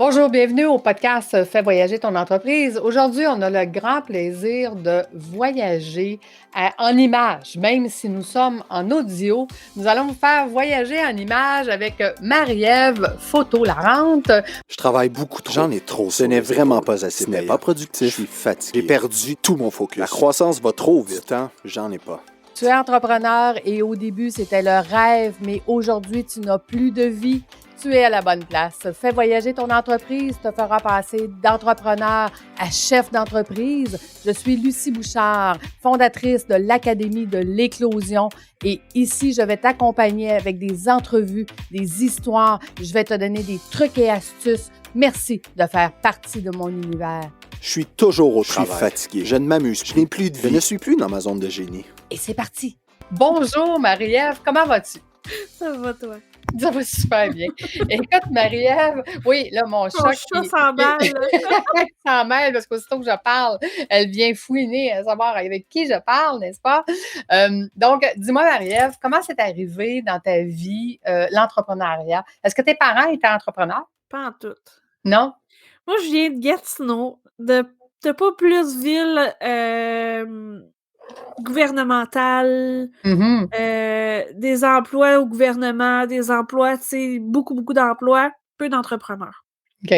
Bonjour, bienvenue au podcast Fais voyager ton entreprise. Aujourd'hui, on a le grand plaisir de voyager en images. Même si nous sommes en audio, nous allons vous faire voyager en images avec Marie-Ève Photo-Larente. Je travaille beaucoup trop. J'en ai trop. Ce n'est vraiment pas assez. Ce n'est pas productif. Je suis fatigué. J'ai perdu tout mon focus. La croissance va trop vite. Temps, j'en ai pas. Tu es entrepreneur et au début, c'était le rêve, mais aujourd'hui, tu n'as plus de vie. Tu es à la bonne place. Fais voyager ton entreprise, te fera passer d'entrepreneur à chef d'entreprise. Je suis Lucie Bouchard, fondatrice de l'Académie de l'éclosion. Et ici, je vais t'accompagner avec des entrevues, des histoires. Je vais te donner des trucs et astuces. Merci de faire partie de mon univers. Je suis toujours au travail. Je suis fatigué. Je ne m'amuse. Je n'ai plus de vie. Je ne suis plus dans ma zone de génie. Et c'est parti. Bonjour Marie-Ève, comment vas-tu? Ça va, toi? Ça va super bien. Écoute, Marie-Ève, oui, là, mon chat s'emballe. Elle s'en mêle parce qu'aussitôt que je parle, elle vient fouiner à savoir avec qui je parle, n'est-ce pas? Donc, dis-moi, Marie-Ève, comment c'est arrivé dans ta vie l'entrepreneuriat? Est-ce que tes parents étaient entrepreneurs? Pas en tout. Non? Moi, je viens de Gatineau, de pas plus ville gouvernementale, des emplois au gouvernement, des emplois, tu sais, beaucoup d'emplois, peu d'entrepreneurs. OK.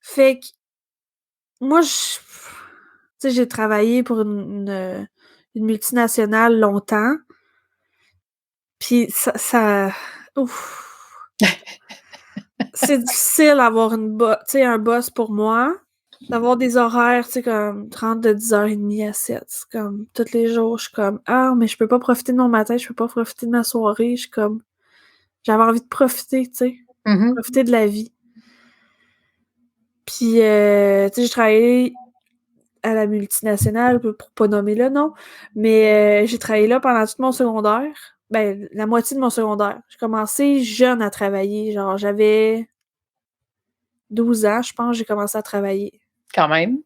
Fait que moi, tu sais, j'ai travaillé pour une multinationale longtemps, puis ça ouf! C'est difficile d'avoir un boss pour moi, d'avoir des horaires, tu sais, comme 30 de 10h30 à 7. C'est comme tous les jours, je suis comme ah, mais je peux pas profiter de mon matin, je peux pas profiter de ma soirée. Je suis comme j'avais envie de profiter, tu sais, profiter de la vie. Puis, tu sais, j'ai travaillé à la multinationale, pour pas nommer le nom, mais j'ai travaillé là pendant tout mon secondaire. Ben, la moitié de mon secondaire. J'ai commencé jeune à travailler, genre j'avais 12 ans, je pense, j'ai commencé à travailler. Quand même.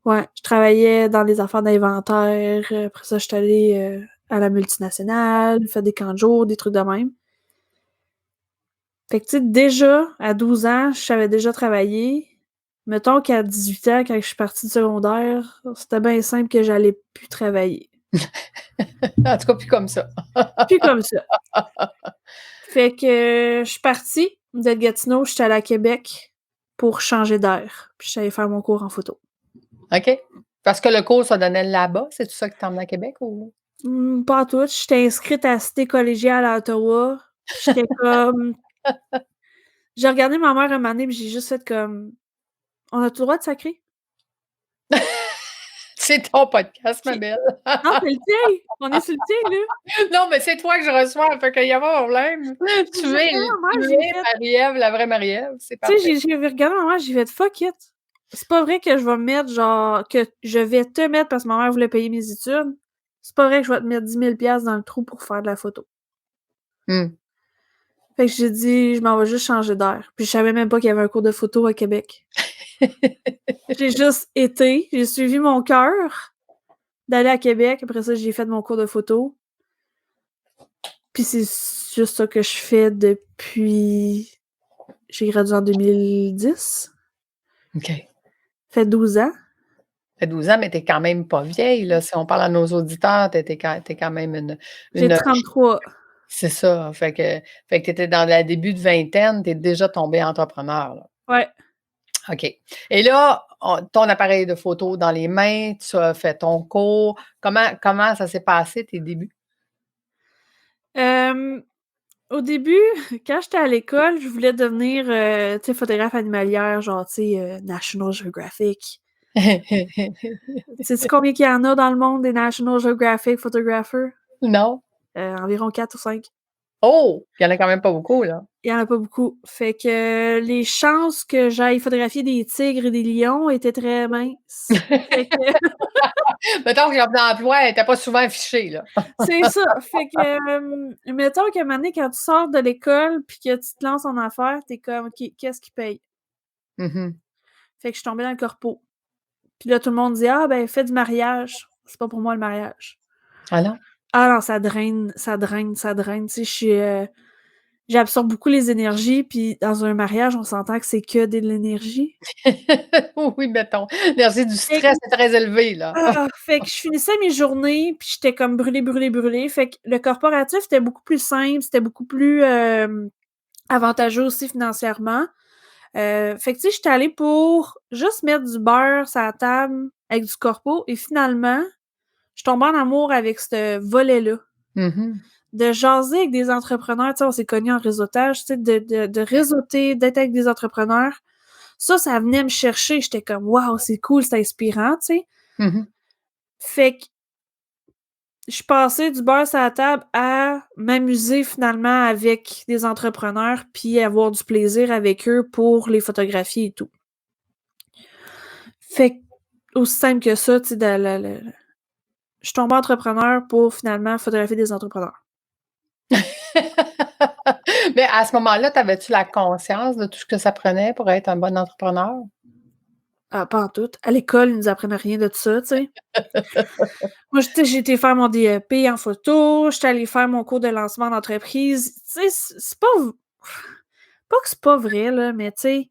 Ouais, je travaillais dans les affaires d'inventaire. Après ça, j'étais allée à la multinationale, faire des camps de jour, des trucs de même. Fait que, tu sais, déjà, à 12 ans, je savais déjà travailler. Mettons qu'à 18 ans, quand je suis partie du secondaire, c'était bien simple que j'allais plus travailler. En tout cas, plus comme ça. Plus comme ça. Fait que je suis partie de Gatineau, j'étais allée à Québec pour changer d'air. Puis j'allais faire mon cours en photo. OK. Parce que le cours se donnait là-bas, c'est tout ça qui t'emmenait à Québec ou? Pas tout. J'étais inscrite à la Cité collégiale à Ottawa. J'étais comme... J'ai regardé ma mère un moment donné, puis j'ai juste fait comme... On a tout le droit de sacrer? C'est ton podcast, ma belle. Non, c'est le tien! On est sur le tien, là! Non, mais c'est toi que je reçois, fait qu'il y a pas de problème. Tu es Marie-Ève, la vraie Marie-Ève, c'est parfait. Tu sais, j'ai regardé ma mère, j'ai fait « fuck it! C'est pas vrai que je vais me mettre, genre, que je vais te mettre parce que ma mère voulait payer mes études. C'est pas vrai que je vais te mettre 10 000 $ dans le trou pour faire de la photo. » Fait que j'ai dit « Je m'en vais juste changer d'air. » Puis je savais même pas qu'il y avait un cours de photo à Québec. J'ai juste été, j'ai suivi mon cœur d'aller à Québec. Après ça, j'ai fait mon cours de photo. Puis c'est juste ça que je fais depuis... J'ai gradué en 2010. OK. Fait 12 ans. Fait 12 ans, mais t'es quand même pas vieille, là. Si on parle à nos auditeurs, t'es quand même une... J'ai 33. C'est ça. Fait que t'étais dans le début de vingtaine, t'es déjà tombée entrepreneur, là. Ouais. OK. Et là, ton appareil de photo dans les mains, tu as fait ton cours. Comment ça s'est passé, tes débuts? Au début, quand j'étais à l'école, je voulais devenir, tu sais, photographe animalière, genre, tu sais, National Geographic. Sais-tu combien qu'il y en a dans le monde des National Geographic photographers? Non. Environ 4 ou 5. Oh! Il y en a quand même pas beaucoup, là. Il y en a pas beaucoup. Fait que les chances que j'aille photographier des tigres et des lions étaient très minces. Fait que... Mettons que l'emploi n'était pas souvent affiché, là. C'est ça. Fait que, mettons qu'à un moment donné, quand tu sors de l'école puis que tu te lances en affaires, t'es comme, OK, qu'est-ce qui paye? Fait que je suis tombée dans le corpo. Puis là, tout le monde dit « Ah, ben, fais du mariage. » C'est pas pour moi, le mariage. Ah non? Ah non, ça draine. Tu sais, je suis... j'absorbe beaucoup les énergies, puis dans un mariage, on s'entend que c'est que de l'énergie. Oui, mettons. L'énergie du Fait que stress est très élevée, là. fait que je finissais mes journées, puis j'étais comme brûlée, brûlée, brûlée. Fait que le corporatif, c'était beaucoup plus simple, c'était beaucoup plus, avantageux aussi financièrement. Fait que, tu sais, j'étais allée pour juste mettre du beurre sur la table avec du corpo et finalement, je tombe en amour avec ce volet-là. Mmh. De jaser avec des entrepreneurs, tu sais, on s'est connus en réseautage, tu sais, de réseauter, d'être avec des entrepreneurs. Ça venait me chercher. J'étais comme, waouh, c'est cool, c'est inspirant, tu sais. Mmh. Fait que je suis passée du beurre sur la table à m'amuser finalement avec des entrepreneurs puis avoir du plaisir avec eux pour les photographier et tout. Fait que, aussi simple que ça, tu sais, je suis tombée entrepreneur pour finalement photographier des entrepreneurs. Mais à ce moment-là, t'avais-tu la conscience de tout ce que ça prenait pour être un bon entrepreneur? Ah, pas en tout. À l'école, ils nous apprennent rien de tout ça, tu sais. Moi, j'ai été faire mon DEP en photo, j'étais allée faire mon cours de lancement d'entreprise. Tu sais, c'est pas que c'est pas vrai, là, mais tu sais,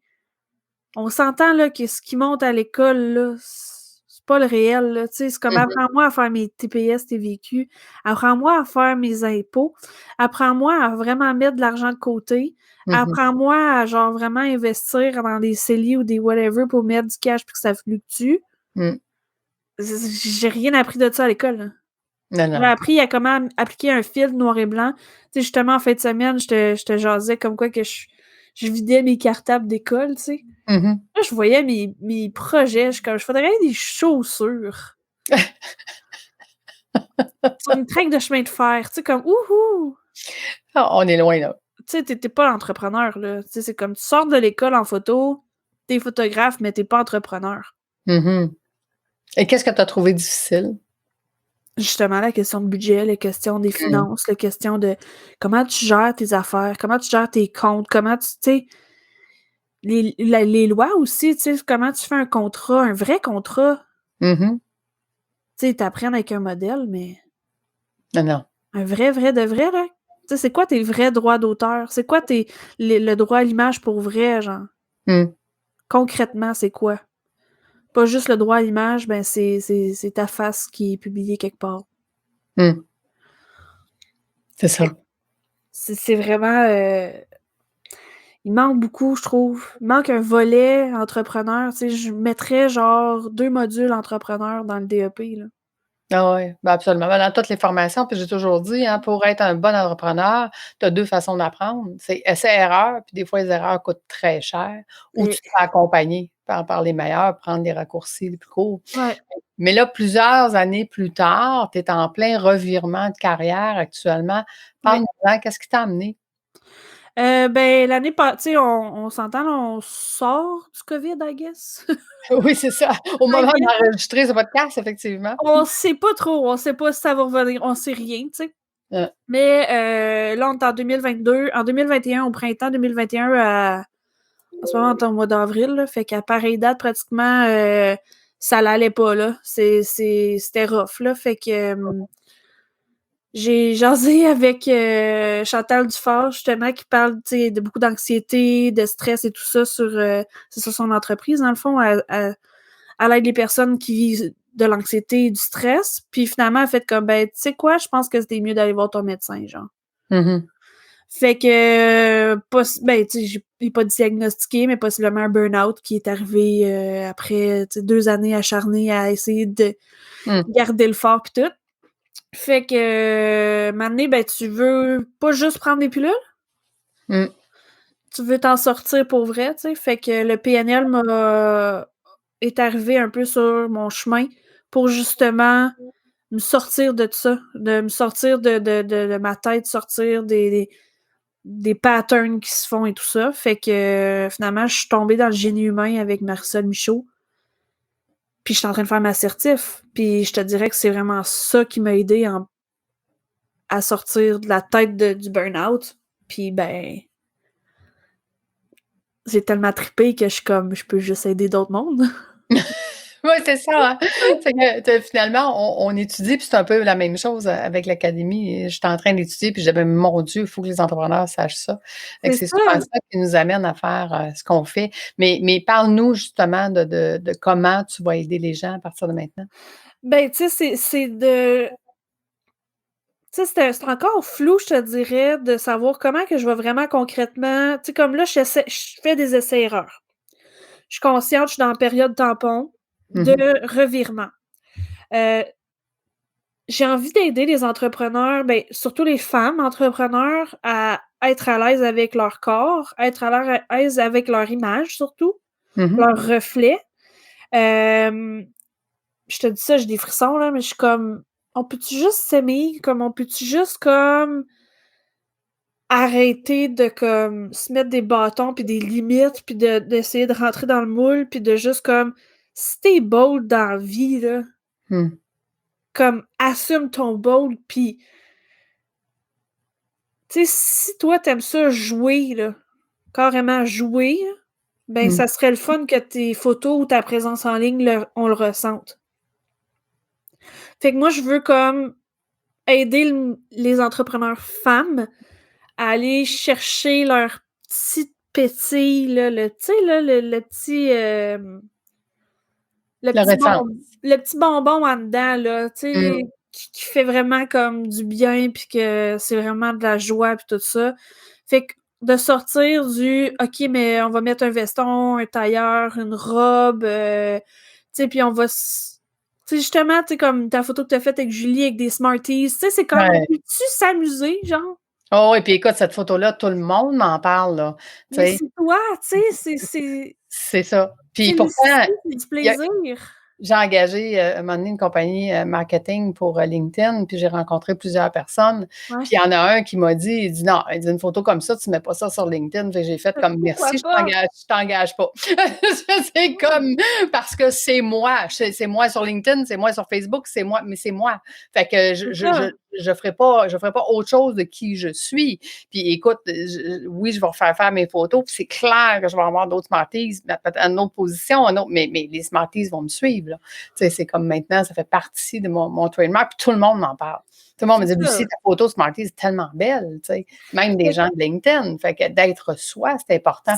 on s'entend, là, que ce qui monte à l'école, là, c'est pas le réel, là, tu sais. C'est comme, Mmh mh. apprends-moi à faire mes TPS, TVQ, apprends-moi à faire mes impôts, apprends-moi à vraiment mettre de l'argent de côté, Mmh. apprends-moi à, genre, vraiment investir dans des CELI ou des whatever pour mettre du cash puis que ça fluctue. Mmh. J'ai rien appris de ça à l'école, là. Non, J'ai non. appris à comment appliquer un filtre noir et blanc. Tu sais, justement, en fin de semaine, je te jasais comme quoi que je vidais mes cartables d'école, tu sais. Mmh. Là, je voyais mes projets, je photographiais des chaussures sur une traque de chemin de fer, tu sais, comme wouhou! Ah, on est loin, là. Tu sais, tu pas entrepreneur, là. Tu sais, c'est comme tu sors de l'école en photo, tu photographe, mais tu pas entrepreneur. Mmh. Et qu'est-ce que tu as trouvé difficile? Justement, la question de budget, la question des Mmh. finances, la question de comment tu gères tes affaires, comment tu gères tes comptes, comment tu sais, les lois aussi, tu sais, comment tu fais un contrat, un vrai contrat. Mmh. Tu sais, ils t'apprennent avec un modèle, mais Non, non. un vrai, vrai de vrai, là. Tu sais, c'est quoi tes vrais droits d'auteur? C'est quoi le droit à l'image pour vrai, genre? Mmh. Concrètement, c'est quoi? Pas juste le droit à l'image, ben c'est ta face qui est publiée quelque part. Mmh. C'est ça. C'est vraiment, il manque beaucoup, je trouve. Il manque un volet entrepreneur, tu sais, je mettrais genre 2 modules entrepreneur dans le DEP, là. Ah ouais, ben absolument. Ben, dans toutes les formations, puis j'ai toujours dit, hein, pour être un bon entrepreneur, tu as 2 façons d'apprendre. C'est essai-erreur, puis des fois, les erreurs coûtent très cher, ou tu Et te fais accompagner par les meilleurs, prendre des raccourcis les plus courts. ouais. Mais là, plusieurs années plus tard, tu es en plein revirement de carrière actuellement. Oui. Parle-moi-en, qu'est-ce qui t'a amené? Ben, l'année pas tu sais, on s'entend, là, on sort du COVID, I guess. Oui, c'est ça. Au I moment guess. d'enregistrer ce podcast, effectivement. On sait pas trop, on sait pas si ça va revenir, on sait rien, tu sais. Heu, Mais, là, on est en 2022. En 2021, au printemps 2021, en ce moment, on est au mois d'avril, là, fait qu'à pareille date, pratiquement, ça l'allait pas, là. C'était rough, là, fait que, j'ai jasé avec, Chantal Dufort, justement, qui parle, tu sais, de beaucoup d'anxiété, de stress et tout ça sur, c'est sur son entreprise, dans le fond. Elle aide les personnes qui vivent de l'anxiété et du stress, puis finalement, elle a fait comme, ben, tu sais quoi? Je pense que c'était mieux d'aller voir ton médecin, genre. mmh. Fait que, ben, tu sais, il est pas diagnostiqué, mais possiblement un burn-out qui est arrivé, après, tu sais, 2 années acharnées à essayer de Mmh. garder le fort pis tout. Fait que, un moment donné, ben, tu veux pas juste prendre des pilules, Mmh. tu veux t'en sortir pour vrai, tu sais. Fait que le PNL est arrivé un peu sur mon chemin pour justement me sortir de ça, de me sortir de ma tête, sortir des patterns qui se font et tout ça. Fait que, finalement, je suis tombée dans le génie humain avec Marisol Michaud. Puis je suis en train de faire ma certif. Puis je te dirais que c'est vraiment ça qui m'a aidée à sortir de la tête du burn-out. Puis ben, j'ai tellement trippé que je suis comme, je peux juste aider d'autres mondes. Oui, c'est ça, hein. C'est que finalement, on étudie, puis c'est un peu la même chose avec l'académie. J'étais en train d'étudier, puis j'avais mon Dieu, il faut que les entrepreneurs sachent ça. Fait que C'est c'est ça. souvent ça qui nous amène à faire ce qu'on fait. Mais parle-nous justement de comment tu vas aider les gens à partir de maintenant. Ben, tu sais, c'est de. Tu sais, c'est encore flou, je te dirais, de savoir comment que je vais vraiment concrètement. Tu sais, comme là, je fais des essais-erreurs. Je suis consciente, je suis dans la période tampon de revirement. J'ai envie d'aider les entrepreneurs, ben, surtout les femmes entrepreneurs, à être à l'aise avec leur corps, être à l'aise avec leur image surtout, leur reflet. Je te dis ça, j'ai des frissons, là, mais je suis comme, on peut-tu juste s'aimer? Comme, on peut-tu juste, comme, arrêter de, comme, se mettre des bâtons puis des limites puis d'essayer de rentrer dans le moule puis de juste, comme, si t'es bold dans la vie, là, comme, assume ton bold puis tu sais, si toi, t'aimes ça jouer, là, carrément jouer, ben, ça serait le fun que tes photos ou ta présence en ligne, on le ressente. Fait que moi, je veux comme aider les entrepreneurs femmes à aller chercher leur petite pétille, là, tu sais, là, le petit, Renaissance. le petit bonbon en dedans, là, tu sais, qui fait vraiment comme du bien, puis que c'est vraiment de la joie, puis tout ça. Fait que de sortir du OK, mais on va mettre un veston, un tailleur, une robe, tu sais, puis on va. Tu sais, justement, tu sais, comme ta photo que tu as faite avec Julie avec des Smarties, tu sais, c'est comme, on peut-tu s'amuser, genre? Oh, et puis écoute, cette photo-là, tout le monde m'en parle, là. Mais c'est toi, tu sais, c'est. C'est ça. Puis C'est pourtant, c'est du il y a plaisir. j'ai engagé, un moment donné une compagnie, marketing pour, LinkedIn, puis j'ai rencontré plusieurs personnes. Ouais. Puis il y en a un qui m'a dit, il dit: «Non», il dit: «Une photo comme ça, tu mets pas ça sur LinkedIn». Fait que j'ai fait comme: Pourquoi «Merci, pas? je t'engage pas». C'est comme parce que c'est moi, c'est moi sur LinkedIn, c'est moi sur Facebook, c'est moi, mais c'est moi. Fait que je ferai pas autre chose de qui je suis. Puis écoute, oui, je vais refaire faire mes photos, puis c'est clair que je vais avoir d'autres Smarties, peut-être à une autre position, mais les Smarties vont me suivre, là. Tu sais, c'est comme maintenant, ça fait partie de mon trademark, puis tout le monde m'en parle. Tout le monde me dit: «Lucie, ta photo Smarties est tellement belle», tu sais, même des gens de LinkedIn. Fait que d'être soi, c'est important.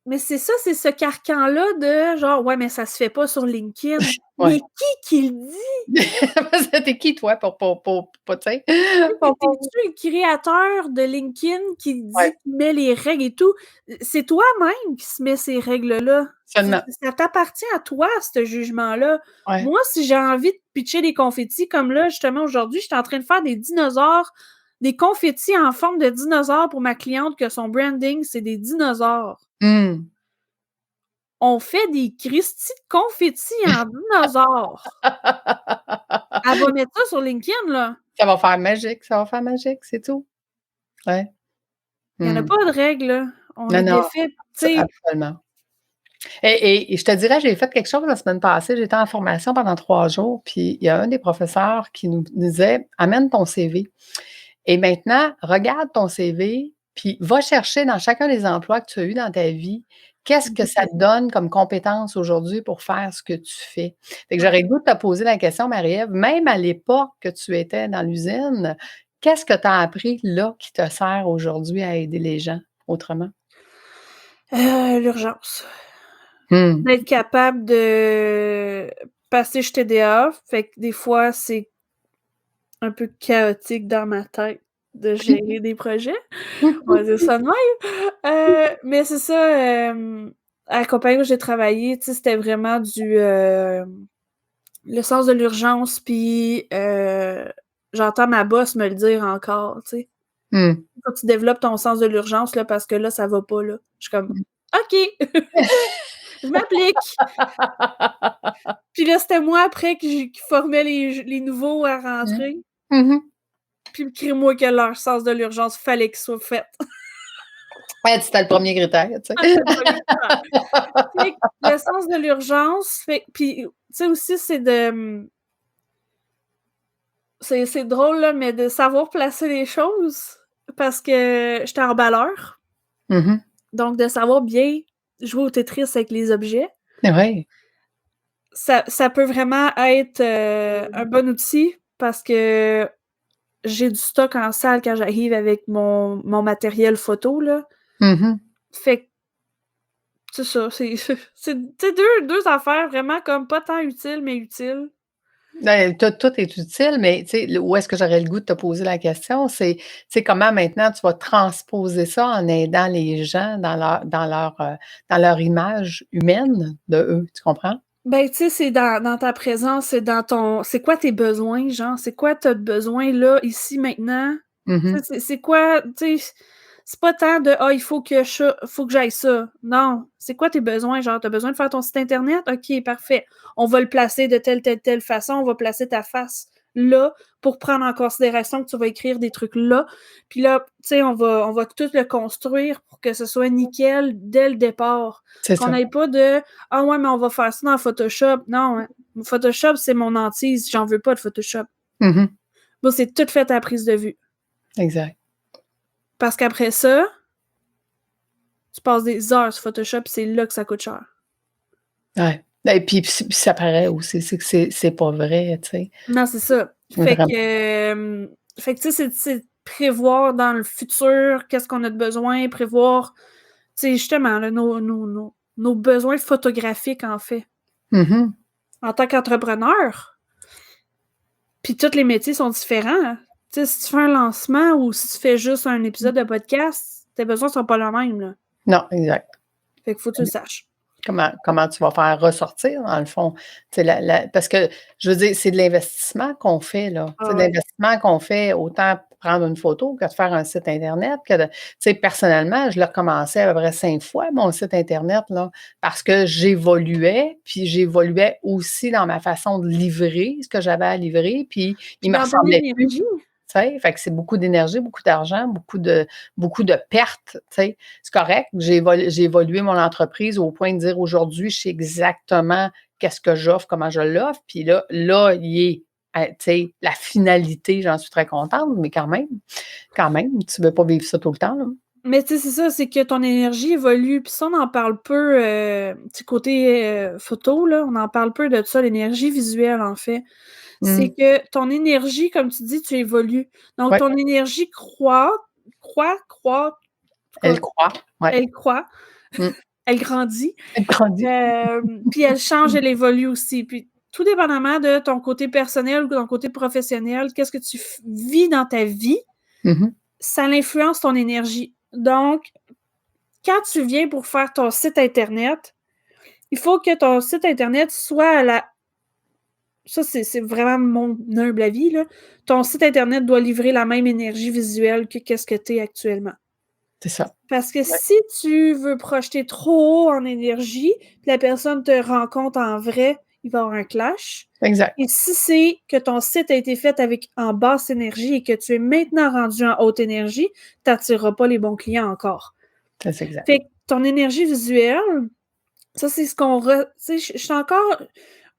Mais c'est ça, c'est ce carcan-là de genre: «Ouais, mais ça se fait pas sur LinkedIn». Ouais. Mais qui le dit? T'es qui, toi, pour tu sais? T'es-tu le créateur de LinkedIn qui dit, qui met les règles et tout? C'est toi-même qui se met ces règles-là. Seulement. Ça t'appartient à toi, ce jugement-là. Ouais. Moi, si j'ai envie de pitcher des confettis, comme là, justement, aujourd'hui, j'étais en train de faire des dinosaures, des confettis en forme de dinosaures pour ma cliente que son branding, c'est des dinosaures. On fait des Christy de confettis en dinosaures. Elle va mettre ça sur LinkedIn, là. Ça va faire magique, c'est tout. Ouais. Il y en a pas de règles, là. On est Non, défait, tu sais. absolument. Et je te dirais, j'ai fait quelque chose la semaine passée. J'étais en formation pendant 3 jours, puis il y a un des professeurs qui nous disait: «Amène ton CV et maintenant, regarde ton CV, puis va chercher dans chacun des emplois que tu as eus dans ta vie, qu'est-ce que ça te donne comme compétence aujourd'hui pour faire ce que tu fais?» Fait que j'aurais le goût de te poser la question, Marie-Ève, même à l'époque que tu étais dans l'usine, qu'est-ce que tu as appris là qui te sert aujourd'hui à aider les gens autrement? L'urgence. D'être capable de passer je TDA, fait que des fois, c'est un peu chaotique dans ma tête de gérer des projets. On va dire ça de même. Mais c'est ça, à la compagnie où j'ai travaillé, tu sais, c'était vraiment le sens de l'urgence, puis j'entends ma boss me le dire encore, tu sais. Quand tu développes ton sens de l'urgence, là, parce que là, ça va pas, là. Je suis comme: «OK, je m'applique». Puis là, c'était moi après qui formais les nouveaux à rentrer. Puis crée-moi que leur sens de l'urgence, fallait qu'il soit fait. Ouais, c'était le premier critère, tu sais. C'était le premier critère. Fait que le sens de l'urgence, puis tu sais aussi, c'est de c'est drôle, là, mais de savoir placer les choses parce que j'étais emballeur. Donc de savoir bien jouer au Tetris avec les objets. Ouais. ça peut vraiment être un bon outil parce que j'ai du stock en salle quand j'arrive avec mon matériel photo, là. Mhm. Fait que c'est ça, c'est deux affaires vraiment comme pas tant utiles, mais utiles. Ben, tout est utile, mais tu sais, où est-ce que j'aurais le goût de te poser la question, c'est comment maintenant tu vas transposer ça en aidant les gens dans leur image humaine de eux, tu comprends? Ben, tu sais, c'est dans ta présence, c'est dans ton... C'est quoi tes besoins, genre? C'est quoi t'as de besoin là, ici, maintenant? Tu Mhm. sais, c'est quoi... Tu sais, c'est pas tant de « Ah, il faut que j'aille ça ». Non. C'est quoi tes besoins? Genre, t'as besoin de faire ton site Internet? OK, parfait. On va le placer de telle façon. On va placer ta face là pour prendre en considération que tu vas écrire des trucs là. Puis là, tu sais, on va tout le construire pour que ce soit nickel dès le départ. C'est Qu'on ça. n'ait pas de « Ah ouais, mais on va faire ça dans Photoshop ». Non, hein. Photoshop, c'est mon hantise. J'en veux pas de Photoshop. Mhm. Bon, c'est tout fait à la prise de vue. Exact. Parce qu'après ça, tu passes des heures sur Photoshop, c'est là que ça coûte cher. Ouais. Et puis ça paraît aussi, c'est que c'est pas vrai, tu sais. Non, c'est ça. Fait que, tu sais, c'est prévoir dans le futur qu'est-ce qu'on a de besoin, prévoir, tu sais, justement, là, nos besoins photographiques, en fait. Mhm. En tant qu'entrepreneur, puis tous les métiers sont différents. Tu sais, si tu fais un lancement ou si tu fais juste un épisode de podcast, tes besoins sont pas les mêmes, là. Non, exact. Fait qu'il faut que tu le saches. Comment tu vas faire ressortir, dans le fond? Tu sais, parce que, je veux dire, c'est de l'investissement qu'on fait, là. Ah C'est de ouais. l'investissement qu'on fait autant pour prendre une photo que de faire un site Internet. Tu sais, personnellement, je l'ai recommencé à peu près 5 fois, mon site Internet, là, parce que j'évoluais, puis j'évoluais aussi dans ma façon de livrer ce que j'avais à livrer, puis il me Dans ton ressemblait plus. énergie. Tu sais, fait que c'est beaucoup d'énergie, beaucoup d'argent, beaucoup de pertes, tu sais. C'est correct, j'ai évolué mon entreprise au point de dire aujourd'hui, je sais exactement qu'est-ce que j'offre, comment je l'offre, puis là, il est, tu sais, la finalité, j'en suis très contente, mais quand même, tu ne veux pas vivre ça tout le temps, là. Mais tu sais, c'est ça, c'est que ton énergie évolue. Puis ça, on en parle peu, tu sais, côté photo, là, on en parle peu de ça, l'énergie visuelle, en fait. C'est que ton énergie, comme tu dis, tu évolues. Donc, Ouais. ton énergie croît, Elle croît, ouais. elle croît, elle grandit, Elle grandit. puis elle change, elle évolue aussi. Puis tout dépendamment de ton côté personnel ou de ton côté professionnel, qu'est-ce que tu vis dans ta vie, ça influence ton énergie. Donc, quand tu viens pour faire ton site Internet, il faut que ton site Internet soit à la... Ça, c'est vraiment mon humble avis, là. Ton site Internet doit livrer la même énergie visuelle que qu'est-ce que tu es actuellement. C'est ça. Parce que si tu veux projeter trop haut en énergie, puis la personne te rencontre en vrai, il va y avoir un clash. Exact. Et si c'est que ton site a été fait en basse énergie et que tu es maintenant rendu en haute énergie, tu n'attireras pas les bons clients encore. C'est exact. Fait que ton énergie visuelle, ça, c'est ce qu'on... Tu sais, je suis encore...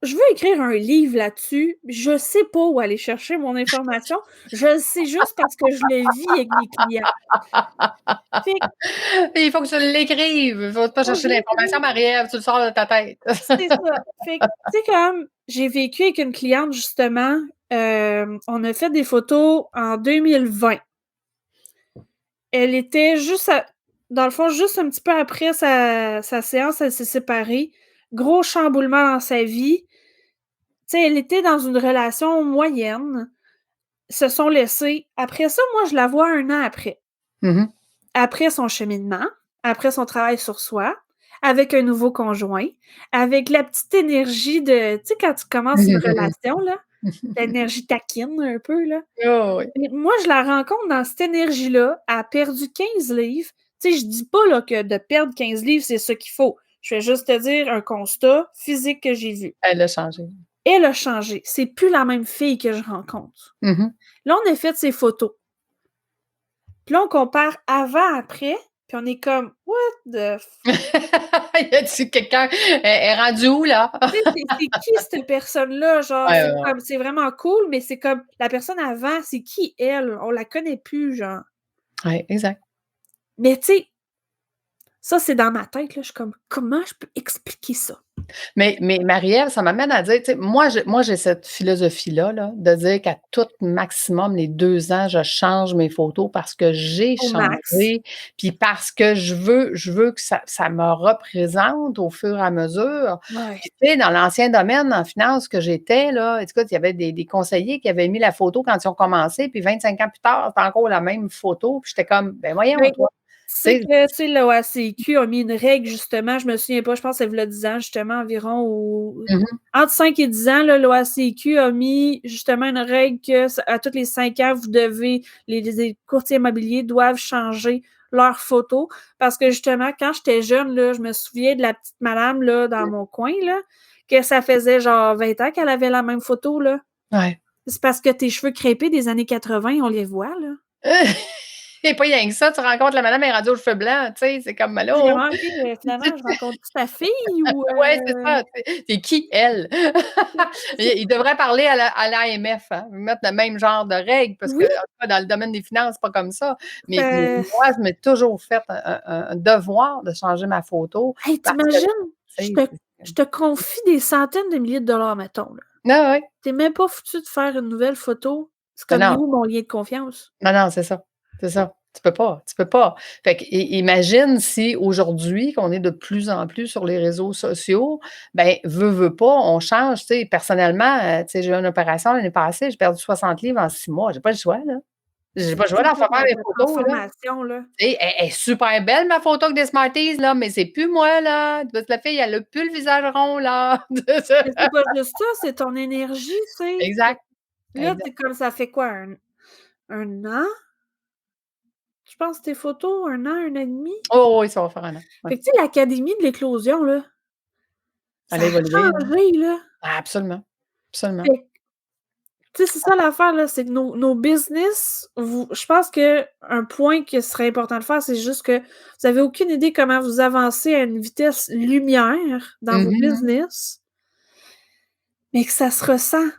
Je veux écrire un livre là-dessus. Je sais pas où aller chercher mon information. Je le sais juste parce que je le vis avec mes clients. Fait que, Il faut que tu l'écrives. Il ne faut pas chercher l'information, Marie-Ève, tu le sors de ta tête. c'est ça. Fait que, tu sais, comme j'ai vécu avec une cliente, justement, on a fait des photos en 2020. Elle était juste dans le fond, juste un petit peu après sa séance, elle s'est séparée. Gros chamboulement dans sa vie. Tu sais, elle était dans une relation moyenne. Se sont laissés. Après ça, moi, je la vois 1 an après. Après son cheminement, après son travail sur soi, avec un nouveau conjoint, avec la petite énergie de... Tu sais, quand tu commences une relation, là, l'énergie taquine un peu, là. Oh, oui. Mais moi, je la rencontre dans cette énergie-là. Elle a perdu 15 livres. Tu sais, je dis pas là, que de perdre 15 livres, c'est ce qu'il faut. Je vais juste te dire un constat physique que j'ai vu. Elle a changé. Elle a changé. C'est plus la même fille que je rencontre. Là, on a fait ses photos. Puis là, on compare avant-après, puis on est comme « What the Y a-tu quelqu'un... Elle est rendue où, là? c'est qui cette personne-là? Genre, Ouais. c'est vraiment cool, mais c'est comme la personne avant, c'est qui elle? On la connaît plus, genre. Oui, exact. Mais tu sais, ça, c'est dans ma tête, là. Je suis comme, comment je peux expliquer ça? Mais Marie-Ève, ça m'amène à dire, tu sais, moi, j'ai cette philosophie-là, là, de dire qu'à tout maximum, les 2 ans, je change mes photos parce que j'ai Au max. changé, puis parce que je veux que ça me représente au fur et à mesure. Ouais. Puis, tu sais, dans l'ancien domaine en finance que j'étais, là, écoute, il y avait des conseillers qui avaient mis la photo quand ils ont commencé, puis 25 ans plus tard, c'était encore la même photo, puis j'étais comme, ben voyons, Ben, toi. c'est Tu sais, que, tu sais, l'OACQ a mis une règle, justement, je me souviens pas, je pense que c'est v'là 10 ans, justement, environ, ou entre 5 et 10 ans, là, l'OACQ a mis, justement, une règle que à tous les 5 ans, vous devez, les courtiers immobiliers doivent changer leurs photos, parce que, justement, quand j'étais jeune, là, je me souviens de la petite madame, là, dans mon coin, là, que ça faisait, genre, 20 ans qu'elle avait la même photo, là. ouais. C'est parce que tes cheveux crêpés des années 80, on les voit, là. Et pas rien que ça, tu rencontres la madame, elle est rendue aux cheveux blancs, tu sais, c'est comme, J'ai allô? remarqué, finalement, je rencontre-tu ta fille ou Ouais, c'est ça, tu sais, c'est qui elle? Il devrait parler à l'AMF, hein, mettre le même genre de règles parce que, Oui, en tout cas, dans le domaine des finances, c'est pas comme ça. Mais euh, moi, je m'ai toujours fait un devoir de changer ma photo hey, parce que, t'imagines, tu je sais, te je te confie des centaines de milliers de dollars, mettons, là. non, ouais. Tu même pas foutu de faire une nouvelle photo. C'est Non, comme, il est non. où mon lien de confiance? Non, non, c'est ça. C'est ça. Tu peux pas, tu peux pas. Fait que imagine si aujourd'hui, qu'on est de plus en plus sur les réseaux sociaux, ben, veux pas, on change, tu sais. Personnellement, tu sais, j'ai eu une opération l'année passée, j'ai perdu 60 livres en 6 mois. J'ai pas le choix, là. J'ai pas le choix C'est d'en ça, faire la mes photos, là. transformation, là. Tu sais, elle est super belle, ma photo avec des Smarties, là, mais c'est plus moi, là. Parce que la fille, elle a plus le visage rond, là. Mais c'est pas juste ça, c'est ton énergie, tu sais. Exact, Là, exact. c'est comme ça fait quoi, un an? Je pense tes photos, un an et demi? Oh oui, ça va faire un an. Ouais. Fait que tu sais, l'académie de l'éclosion, là, Elle ça a a évolué, là. changé, là. Ah, absolument, absolument. Fait tu sais, c'est ça l'affaire, là, c'est que nos business, je pense qu'un point que serait important de faire, c'est juste que vous avez aucune idée comment vous avancez à une vitesse lumière dans vos Mmh. business, mais que ça se ressent. Vous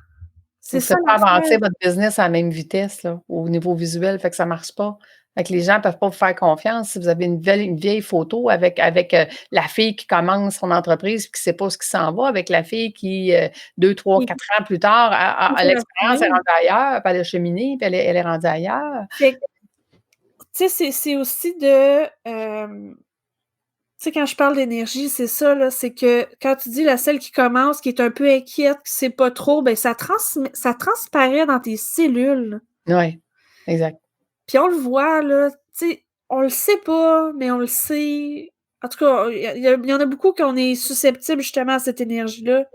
C'est ça faites pas l'affaire. avancer votre business à la même vitesse, là, au niveau visuel, fait que ça marche pas. Fait que les gens peuvent pas vous faire confiance si vous avez une vieille photo avec, la fille qui commence son entreprise puis qui sait pas ce qui s'en va, avec la fille qui, 2, 3, Puis 4 ans plus tard il a faut l'expérience, est l'assumer. rendue ailleurs, puis elle a cheminé, puis elle est rendue ailleurs. Fait que, tu sais, c'est aussi de, tu sais, quand je parle d'énergie, c'est ça, là, c'est que quand tu dis la celle qui commence, qui est un peu inquiète, qui sait pas trop, ben ça transparaît dans tes cellules. Ouais, exact. Puis on le voit, là, tu sais, on le sait pas, mais on le sait. En tout cas, il y en a beaucoup qu'on est susceptibles justement à cette énergie-là.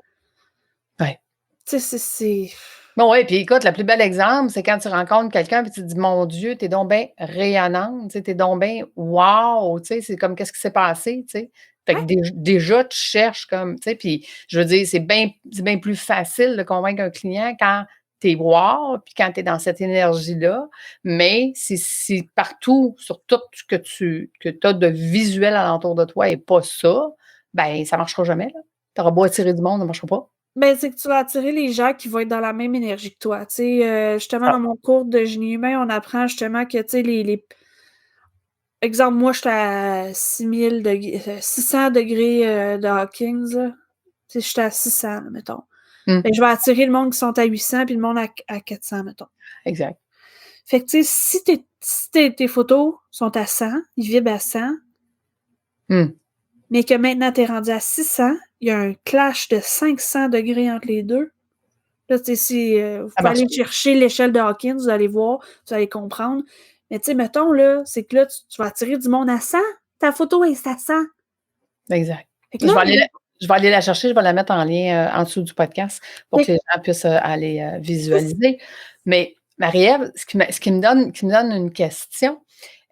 Ouais. Tu sais, c'est Bon, ouais, puis écoute, le plus bel exemple, c'est quand tu rencontres quelqu'un puis tu te dis: «Mon Dieu, tu es donc bien rayonnante, tu sais, tu es donc bien wow!» Tu sais, c'est comme qu'est-ce qui s'est passé, tu sais? Fait que ouais, déjà, tu cherches comme tu sais, puis je veux dire, c'est bien plus facile de convaincre un client quand tu es wow, puis quand tu es dans cette énergie-là, mais si partout, sur tout ce que tu as de visuel alentour de toi et pas ça, ben ça marchera jamais, là. Tu auras beau attirer du monde, ça marchera pas. ben, c'est que tu vas attirer les gens qui vont être dans la même énergie que toi. Tu sais, justement, Ah, dans mon cours de génie humain, on apprend justement que, tu sais, exemple, moi, j'étais à 600 degrés de Hawkins, là. Tu sais, j'étais à 600, mettons. mmh, Fait que je vais attirer le monde qui sont à 800 puis le monde à 400, mettons. exact. Fait que, tu sais, si tes photos sont à 100, ils vibrent à 100, Mmh. mais que maintenant tu es rendu à 600, il y a un clash de 500 degrés entre les 2. Là, tu sais, si, vous Ça pouvez marche aller chercher l'échelle de Hawkins, vous allez voir, vous allez comprendre. Mais tu sais, mettons, là, c'est que là, tu vas attirer du monde à 100, ta photo est à 100. exact. Fait que Je là, vais aller la je vais aller la chercher, je vais la mettre en lien, en dessous du podcast pour que fait les gens puissent, aller, que ça, visualiser. Mais Marie-Ève, ce qui me donne une question,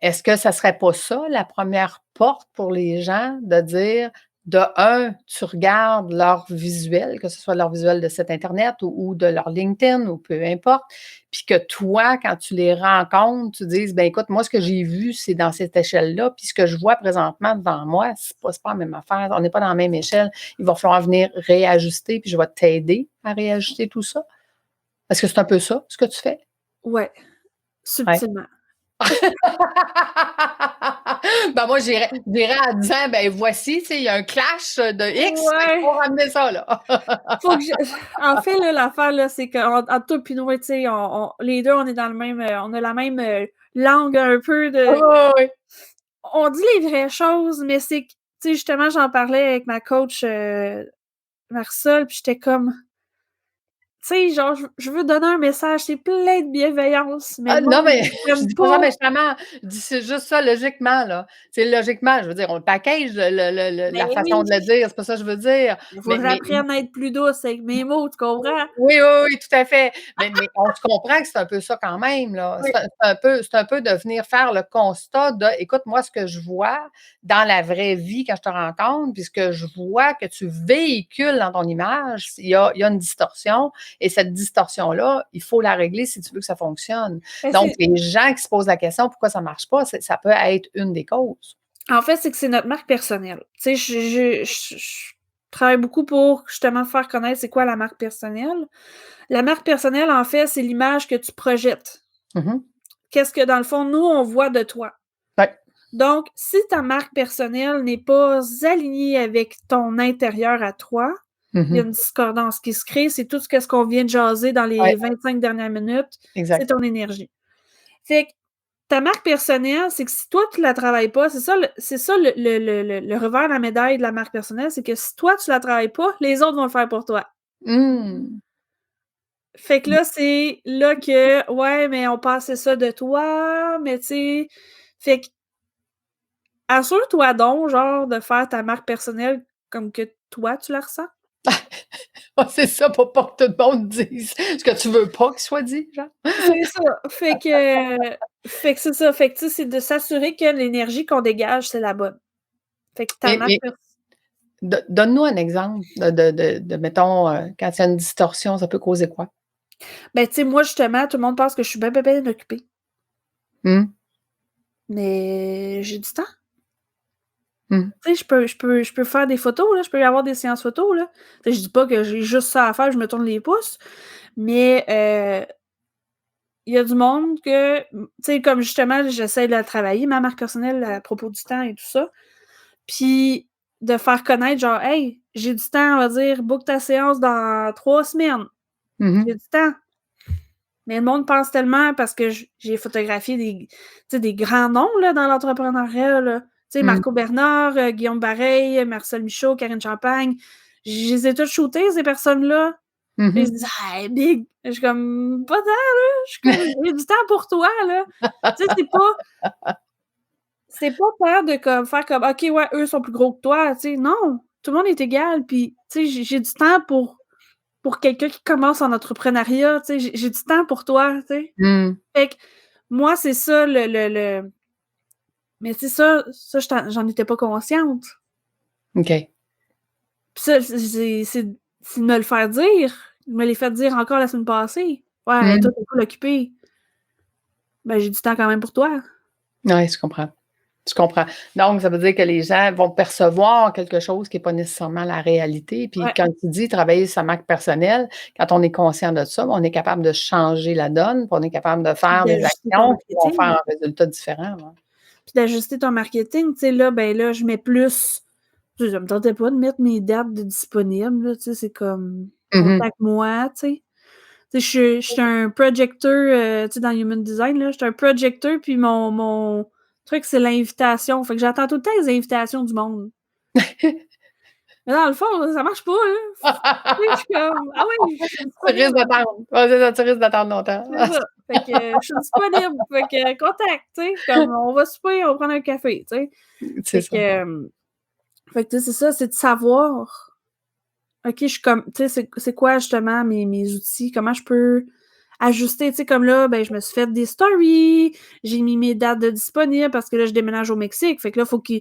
est-ce que ça serait pas ça la première porte pour les gens de dire, de un, tu regardes leur visuel, que ce soit leur visuel de site internet ou de leur LinkedIn ou peu importe, puis que toi, quand tu les rencontres, tu dises: «Ben écoute, moi, ce que j'ai vu, c'est dans cette échelle-là, puis ce que je vois présentement devant moi, c'est pas la même affaire, on n'est pas dans la même échelle. Il va falloir venir réajuster, puis je vais t'aider à réajuster tout ça». Est-ce que c'est un peu ça, ce que tu fais? ouais, Ouais. subtilement. Ben moi, j'irais en disant, ben voici, tu sais, il y a un clash de X, il faut Ouais. ramener ça, là. Faut que en fait, là, l'affaire, là, c'est qu'entre toi et nous, tu sais, les deux, on est dans le même, on a la même langue un peu de. Oui. On dit les vraies choses, mais c'est que, tu sais, justement, j'en parlais avec ma coach Marisol, puis j'étais comme, tu sais, genre, je veux donner un message, c'est plein de bienveillance, mais Ah, le monde non, mais ne je comprenne dis pas ça pas. méchamment. Je dis c'est juste ça logiquement, là. C'est logiquement, je veux dire, on le package la Ben façon oui, de le dire, c'est pas ça que je veux dire. il faut Mais que mais j'apprenne à être plus douce avec mes mots, tu comprends? oui, oui, oui, tout à fait. Mais on se comprend que c'est un peu ça quand même, là. Oui. C'est un peu de venir faire le constat de écoute, moi, ce que je vois dans la vraie vie quand je te rencontre, puis ce que je vois que tu véhicules dans ton image, il y a une distorsion et cette distorsion-là, il faut la régler si tu veux que ça fonctionne. Ben, Donc, les gens qui se posent la question pourquoi ça marche pas, ça peut être une des causes. en fait, c'est que c'est notre marque personnelle. Tu sais, je travaille beaucoup pour justement faire connaître c'est quoi la marque personnelle. La marque personnelle, en fait, c'est l'image que tu projettes. Mhm. Qu'est-ce que, dans le fond, nous, on voit de toi. Ouais. Donc, si ta marque personnelle n'est pas alignée avec ton intérieur à toi, il y a Mhm. une discordance qui se crée. C'est tout ce qu'on vient de jaser dans les Ouais, 25 dernières minutes. C'est exact. ton énergie. Fait que ta marque personnelle, c'est que si toi, tu la travailles pas, c'est ça le revers de la médaille de la marque personnelle, c'est que si toi, tu la travailles pas, les autres vont le faire pour toi. Mmh. Fait que là, c'est là que, ouais, mais on pensait ça de toi, mais tu sais, fait que assure-toi donc, genre, de faire ta marque personnelle comme que toi, tu la ressens. Ouais, c'est ça, pour pas que tout le monde dise ce que tu veux pas qu'il soit dit, genre. C'est ça. Fait que c'est ça. Fait que, tu sais, c'est de s'assurer que l'énergie qu'on dégage, c'est la bonne. Fait que ta marque Mais donne-nous un exemple de mettons, quand il y a une distorsion, ça peut causer quoi? ben, tu sais, moi, justement, tout le monde pense que je suis bien occupée. Mmh. Mais j'ai du temps. Mmh. Tu sais, je peux faire des photos, là, je peux avoir des séances photos, là. Tu sais, je dis pas que j'ai juste ça à faire, je me tourne les pouces, mais il y a du monde que, tu sais, comme justement, j'essaie de la travailler, ma marque personnelle à propos du temps et tout ça, puis de faire connaître genre: «Hey, j'ai du temps, on va dire, book ta séance dans 3 semaines, Mmh. j'ai du temps». Mais le monde pense tellement parce que j'ai photographié tu sais, des grands noms, là, dans l'entrepreneuriat, là. Tu sais, Mmh. Marco Bernard, Guillaume Bareil, Marcel Michaud, Karine Champagne. Je les ai toutes shootées, ces personnes-là. Puis ils Mmh. se disent: «Hey, big!» Je suis comme: «Pas tant, là!» Je suis comme: «J'ai du temps pour toi, là!» Tu sais, c'est pas tant de comme faire comme: «OK, ouais, eux sont plus gros que toi», tu sais, non! Tout le monde est égal, puis tu sais, j'ai du temps pour quelqu'un qui commence en entrepreneuriat, tu sais, j'ai du temps pour toi, tu sais. Mmh. Fait que moi, c'est ça le mais c'est ça j'en étais pas consciente. OK. Puis ça, c'est de me le faire dire. Je me l'ai fait dire encore la semaine passée. «Ouais, Mmh. toi, tu es full occupée». Ben, j'ai du temps quand même pour toi. Ouais, je comprends. Je comprends. Donc, ça veut dire que les gens vont percevoir quelque chose qui est pas nécessairement la réalité. Puis Ouais, quand tu dis travailler sa marque personnelle, quand on est conscient de ça, on est capable de changer la donne, puis on est capable de puis faire des d'ajuster ton actions qui vont faire marketing. un résultat différent, ouais. Puis d'ajuster ton marketing, tu sais, là, ben, là, je mets plus ça me tentait pas de mettre mes dates de disponibles, là, tu sais, c'est comme: Mmh. «Contacte-moi», tu sais. Tu sais, je suis un projecteur, tu sais, dans Human Design, là, je suis un projecteur, puis mon truc, c'est l'invitation. Fait que j'attends tout le temps les invitations du monde. Mais dans le fond, ça marche pas, hein. Tu sais, je suis comme: «Ah ouais, je suis Tu risques disponible». d'attendre. Ouais, c'est ça, tu risques d'attendre longtemps. C'est ça. Fait que, je suis disponible. Fait que, contact, tu sais, comme on va souper, on va prendre un café, tu sais. C'est Fait que, ça. fait que, tu sais, c'est ça, c'est de savoir, OK, je suis comme, tu sais, c'est quoi justement mes outils? Comment je peux ajuster? Tu sais, comme là, ben, je me suis fait des stories, j'ai mis mes dates de disponibles parce que là, je déménage au Mexique. Fait que là, faut que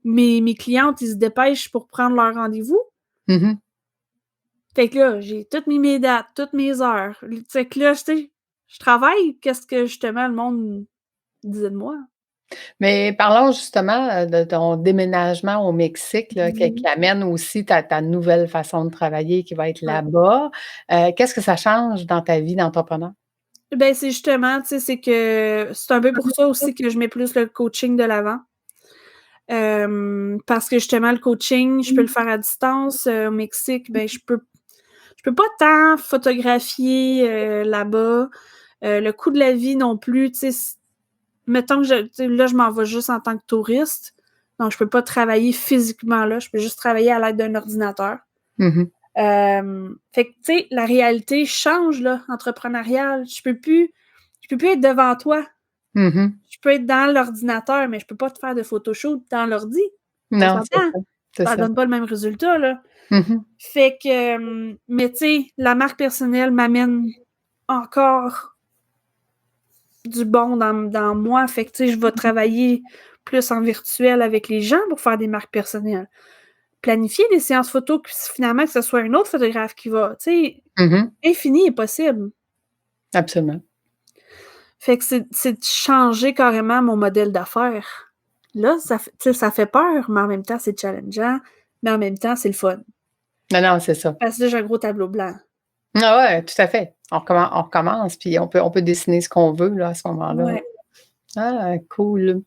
mes clientes, ils se dépêchent pour prendre leur rendez-vous. Mmh. Fait que là, j'ai toutes mis mes dates, toutes mes heures. Fait que là, tu sais, je travaille, qu'est-ce que justement le monde disait de moi. Mais parlons justement, de ton déménagement au Mexique là, qui Mmh. amène aussi ta nouvelle façon de travailler qui va être Ouais. là-bas. Qu'est-ce que ça change dans ta vie d'entrepreneur? Ben, c'est justement, tu sais, c'est que c'est un peu pour ça aussi que je mets plus le coaching de l'avant. Parce que justement, le coaching, je peux le faire à distance. Au Mexique, ben je peux pas tant photographier là-bas. Le coût de la vie non plus, tu sais, mettons que là, je m'en vais juste en tant que touriste. Donc, je peux pas travailler physiquement là. Je peux juste travailler à l'aide d'un ordinateur. Mm-hmm. Fait que, tu sais, la réalité change, là, entrepreneuriale. Je peux plus être devant toi. Mm-hmm. Je peux être dans l'ordinateur, mais je peux pas te faire de photoshoot dans l'ordi. Non, ça donne pas le même résultat, là. Mm-hmm. Fait que, mais tu sais, la marque personnelle m'amène encore du bon dans moi. Fait que, tu sais, je vais travailler plus en virtuel avec les gens pour faire des marques personnelles. Planifier des séances photos, finalement, que ce soit un autre photographe qui va, tu sais, infini est possible. Absolument. Fait que c'est de changer carrément mon modèle d'affaires. Là, ça fait peur, mais en même temps, c'est challengeant, mais en même temps, c'est le fun. Non, c'est ça. Parce que là, j'ai un gros tableau blanc. Ah ouais, tout à fait. On recommence, puis on peut dessiner ce qu'on veut là, à ce moment-là. Ouais. Ah, cool.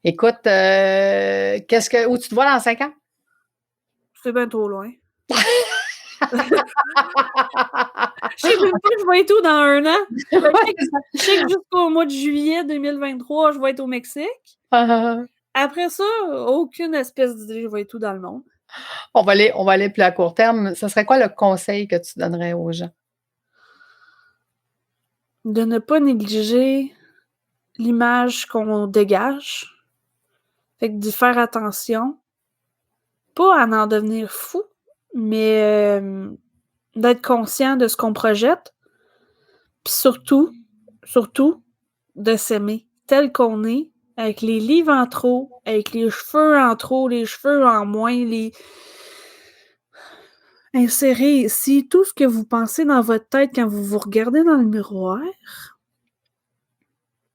Écoute, où tu te vois dans 5 ans? C'est bien trop loin. Je sais même pas que je vais être où dans 1 an. Je sais que jusqu'au mois de juillet 2023, je vais être au Mexique. Après ça, aucune espèce d'idée, je vais être où dans le monde. On va aller plus à court terme. Ce serait quoi le conseil que tu donnerais aux gens? De ne pas négliger l'image qu'on dégage. Fait que d'y faire attention. Pas à en devenir fou, mais d'être conscient de ce qu'on projette. Puis surtout, de s'aimer tel qu'on est, avec les livres en trop, avec les cheveux en trop, les cheveux en moins, insérer ici tout ce que vous pensez dans votre tête quand vous vous regardez dans le miroir.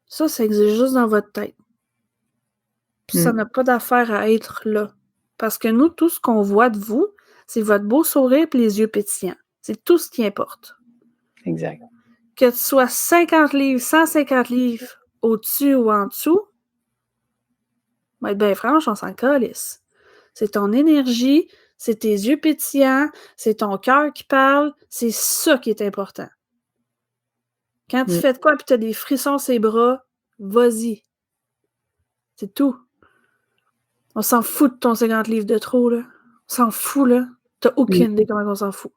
Ça existe juste dans votre tête. Puis ça n'a pas d'affaire à être là. Parce que nous, tout ce qu'on voit de vous, c'est votre beau sourire et les yeux pétillants. C'est tout ce qui importe. Exact. Que tu sois 50 livres, 150 livres au-dessus ou en dessous, va être bien franche, on s'en calisse. C'est ton énergie, c'est tes yeux pétillants, c'est ton cœur qui parle, c'est ça qui est important. Quand tu fais de quoi et tu as des frissons sur les bras, vas-y. C'est tout. On s'en fout de ton 50 livres de trop, là. On s'en fout, là. T'as aucune idée comment on s'en fout.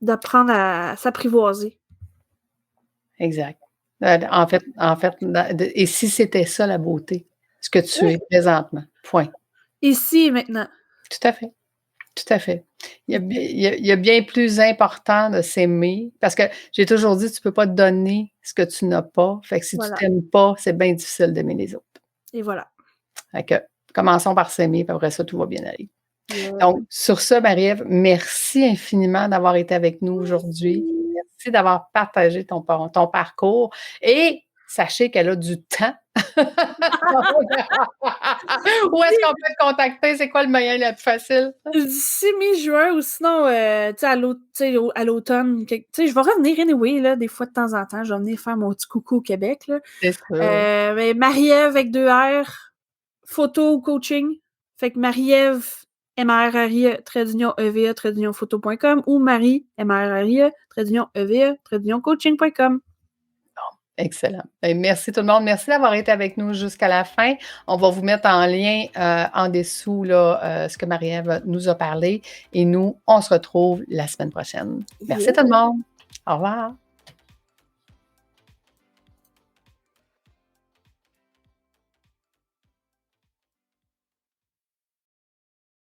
D'apprendre à s'apprivoiser. Exact. En fait, et si c'était ça la beauté, ce que tu es présentement, point. Ici et maintenant. Tout à fait. Tout à fait. Il y a bien plus important de s'aimer, parce que j'ai toujours dit, tu ne peux pas te donner ce que tu n'as pas. Fait que si tu ne t'aimes pas, c'est bien difficile d'aimer les autres. Et voilà. Fait que commençons par s'aimer, puis après ça, tout va bien aller. Donc, sur ça, Marie-Ève, merci infiniment d'avoir été avec nous aujourd'hui. Merci d'avoir partagé ton parcours. Et sachez qu'elle a du temps. Où est-ce qu'on peut te contacter? C'est quoi le moyen le plus facile? D'ici mi-juin ou sinon, à l'automne. Je vais revenir anyway, là, des fois de temps en temps. Je vais venir faire mon petit coucou au Québec. Là. C'est ça. Marie-Ève avec 2 R, photo coaching. Fait que Marie-Ève, MRRIE-EVA-photo.com ou Marie, MRRIE-EVA-coaching.com. Excellent. Merci tout le monde. Merci d'avoir été avec nous jusqu'à la fin. On va vous mettre en lien en dessous là, ce que Marie-Ève nous a parlé. Et nous, on se retrouve la semaine prochaine. Merci tout le monde. Au revoir.